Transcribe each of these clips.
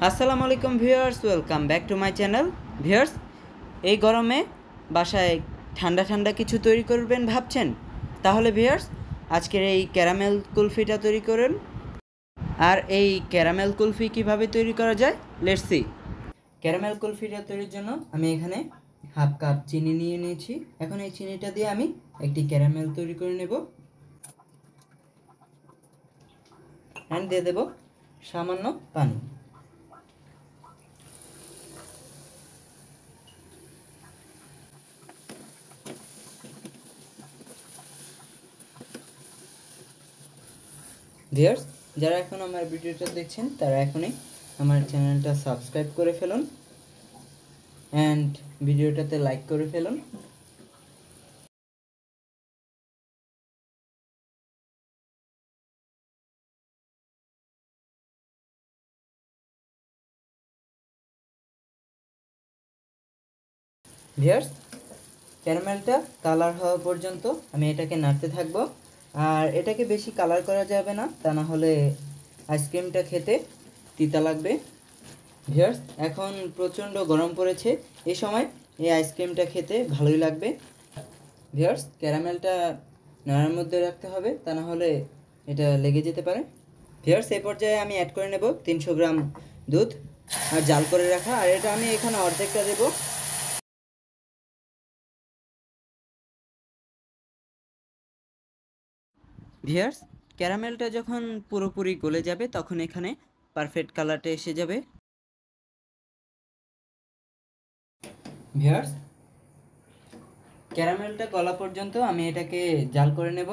আসসালামু আলাইকুম viewers, welcome back to my channel. Viewers, এই গরমে বাসায় ঠান্ডা ঠান্ডা কিছু তৈরি করবেন ভাবছেন? তাহলে ভিউয়ার্স, আজকের এই ক্যারামেল কুলফিটা তৈরি করুন। আর এই ক্যারামেল কুলফি কিভাবে তৈরি করা যায়, লেটস সি। ক্যারামেল কুলফিটা তৈরির জন্য আমি এখানে হাফ কাপ চিনি নিয়ে নিয়েছি। এখন এই চিনিটা দিয়ে আমি একটি ক্যারামেল তৈরি করে নেব। অ্যান্ড দিয়ে দেব সামান্য পানি। ভিউয়ার্স, যারা এখন আমার ভিডিওটা দেখছেন তারা এখনই আমার চ্যানেলটা সাবস্ক্রাইব করে ফেলুন অ্যান্ড ভিডিওটাতে লাইক করে ফেলুন। ভিউয়ার্স, ক্যারামেলটা কালার হওয়া পর্যন্ত আমি এটাকে নাড়তে থাকবো। আর এটাকে বেশি কালার করা যাবে না, তা না হলে আইসক্রিমটা খেতে তিতা লাগবে। ভিউয়ার্স, এখন প্রচণ্ড গরম পড়েছে, এই সময় এই আইসক্রিমটা খেতে ভালোই লাগবে। ভিউয়ার্স, ক্যারামেলটা নাড়ার মধ্যে রাখতে হবে, তা না হলে এটা লেগে যেতে পারে। ভিউয়ার্স, এই পর্যায়ে আমি অ্যাড করে নেব 300 গ্রাম দুধ আর জাল করে রাখা, আর এটা আমি এখানে অর্ধেকটা দেব। ভিউয়ার্স, ক্যারামেলটা যখন পুরোপুরি গলে যাবে তখন এখানে পারফেক্ট কালারটা এসে যাবে। ভিউয়ার্স, ক্যারামেলটা গলা পর্যন্ত আমি এটাকে জাল করে নেব।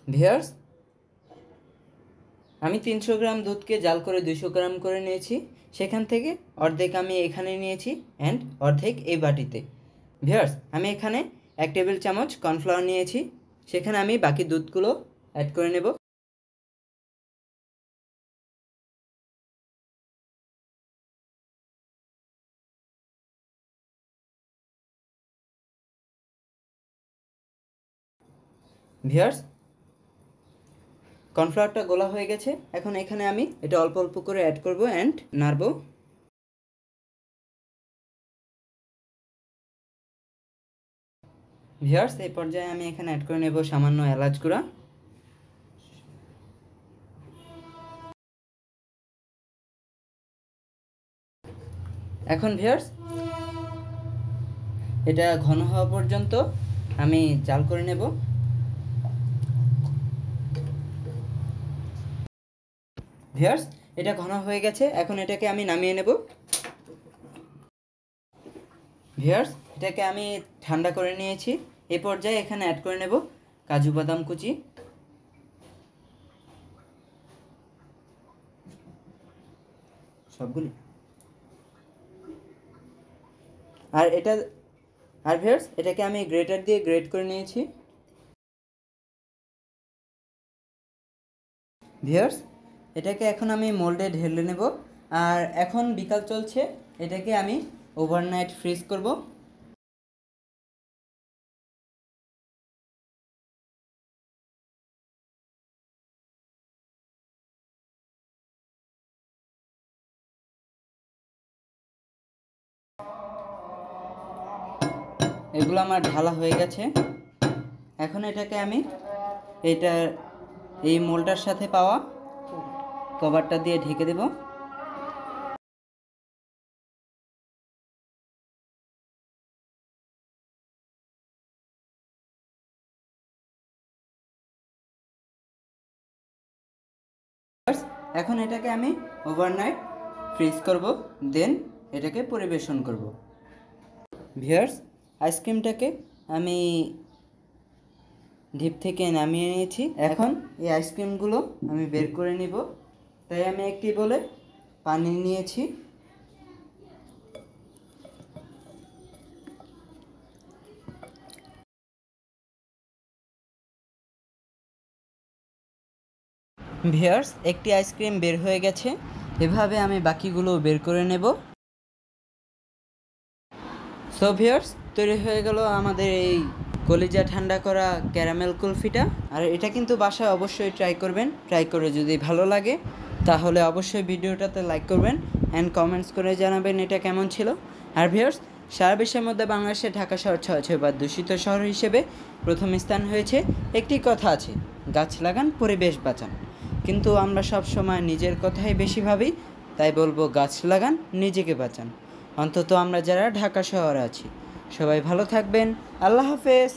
ভিউয়ার্স, আমি 300 গ্রাম দুধকে জাল করে 200 গ্রাম করে নিয়েছি। সেখান থেকে অর্ধেক আমি এখানে নিয়েছি অ্যান্ড অর্ধেক এই বাটিতে। ভিউয়ার্স, আমি এখানে 1 টেবিল চামচ কর্নফ্লাওয়ার নিয়েছি, সেখানে আমি বাকি দুধগুলো অ্যাড করে নেব। ভিউয়ার্স, কর্নফ্লাওয়ারটা গোলা হয়ে গেছে, এখন এখানে আমি এটা অল্প অল্প করে অ্যাড করব অ্যান্ড নাড়ব। ভিউয়ার্স, এই পর্যায়ে আমি এখানে অ্যাড করে নেব সামান্য এলাচ গুঁড়া। এখন ভিউয়ার্স, এটা ঘন হওয়া পর্যন্ত আমি জাল করে নেব। ভিউয়ার্স, এটা ঘন হয়ে গেছে, এখন এটাকে আমি নামিয়ে নেব। ভিউয়ার্স, এটাকে আমি ঠান্ডা করে নিয়েছি। এই পর্যায়ে এখানে অ্যাড করে নেব কাজু বাদাম কুচি। সবগুলি। আর ভিউয়ার্স, এটাকে আমি গ্রেটার দিয়ে গ্রেট করে নিয়েছি। ভিউয়ার্স, এটাকে এখন আমি মোল্ডে ঢেলে নেব। আর এখন বিকাল চলছে, এটাকে আমি ওভারনাইট ফ্রিজ করব। এগুলো আমার ঢালা হয়ে গেছে। এখন এটাকে আমি এই মোল্ডটার সাথে পাওয়া কভারটা দিয়ে ঢেকে দেব। এখন এটাকে আমি ওভারনাইট ফ্রিজ করব, দেন এটাকে পরিবেশন করব। ভিউয়ার্স, আইসক্রিমটাকে আমি ডিপ থেকে নামিয়ে নিয়েছি। এখন এই আইসক্রিমগুলো আমি বের করে নিব, তাই আমি একটি বলে পানি নিয়েছি। ভিউয়ার্স, একটি আইসক্রিম বের হয়ে গেছে, এভাবে আমি বাকিগুলো বের করে নেব। সো ভিউয়ার্স, তৈরি হয়ে গেল আমাদের এই কলিজা ঠান্ডা করা ক্যারামেল কুলফিটা। আর এটা কিন্তু বাসায় অবশ্যই ট্রাই করবেন। ট্রাই করে যদি ভালো লাগে তাহলে অবশ্যই ভিডিওটাতে লাইক করবেন অ্যান্ড কমেন্টস করে জানাবেন এটা কেমন ছিল। আর ভিউয়ার্স, সারা বিশ্বের মধ্যে বাংলাদেশে ঢাকা শহর 6বার দূষিত শহর হিসেবে প্রথম স্থান হয়েছে। একটি কথা আছে, গাছ লাগান পরিবেশ বাঁচান। কিন্তু আমরা সব সময় নিজের কথাই বেশি ভাবি, তাই বলবো গাছ লাগান, নিজেকে বাঁচান। অন্তত আমরা যারা ঢাকা শহরে আছি। সবাই ভালো থাকবেন। আল্লাহ হাফেজ।